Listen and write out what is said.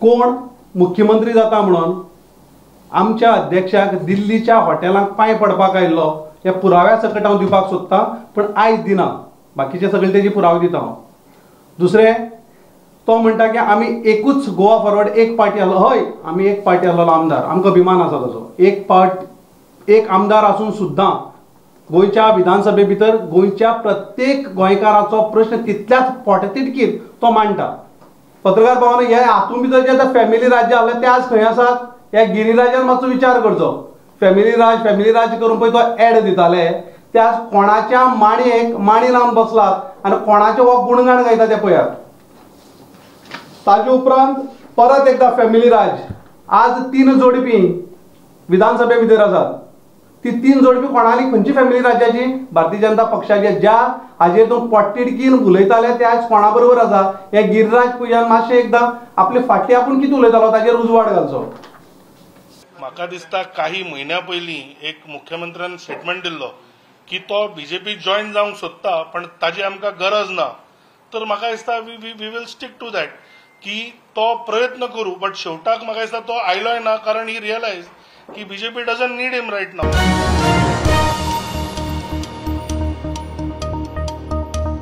कोण मुख्यमंत्री जाता म्हणून आमच्या अध्यक्षाक दिल्लीच्या हॉटेलांक पांय पडपाक आयिल्लो ह्या पुराव्या सकट हांव दिवपाक सोदतां, पण आयज दिना. बाकीचे सगळे तेजे पुरावे दिता हांव. दुसरें, तो म्हणटा की आमी एकूच गोवा फॉरवर्ड एक पार्टी आहलो. हय, आमी एक पार्टी आहलेलो आमदार, आमकां अभिमान आसा ताचो. एक आमदार आसून सुद्दां गोंयच्या विधानसभे भितर गोंयच्या प्रत्येक गोंयकाराचो प्रश्न तितल्याच पोटतिडकीन तो मांडटा. पत्रकार भवन हे हातूंत भितर जे आतां फॅमिली राज्य आहले ते आज खंय आसात? ह्या गिरिराजान मातसो विचार करचो. फॅमिली राज करून पळय तो एड दिताले ते आज कोणाच्या माणयेक माणी लावन बसलात आनी कोणाचे हो गुणगाण गायता ते पळयात. ताजे उपरांत परत एकदा फॅमिली राज. आज 3 जोडपी विधानसभे भितर आसात. ती 3 जोडपी कोणाली खंयची फॅमिली राज्याची? भारतीय जनता पक्षाचे. ज्या हाजेर तो पोटतिडकीन उलयताले ते आज कोणा बरोबर आसा? हे गिरिराज पुजान मातशें एकदां आपले फाटली आपूण कितें उलयतालो ताजेर उजवाड घालचो. म्हाका दिसता काही म्हयन्या पयलीं एक मुख्यमंत्र्यान स्टेटमेंट दिल्लो की तो बीजेपी जॉइन जावंक सोदता, पण ताजी आमकां गरज ना. तर म्हाका दिसता we will stick to that की तो प्रयत्न करू, बट शेवटाक म्हाका दिसता तो आयलोय ना, कारण ही रियलायज की BJP doesn't need him right now.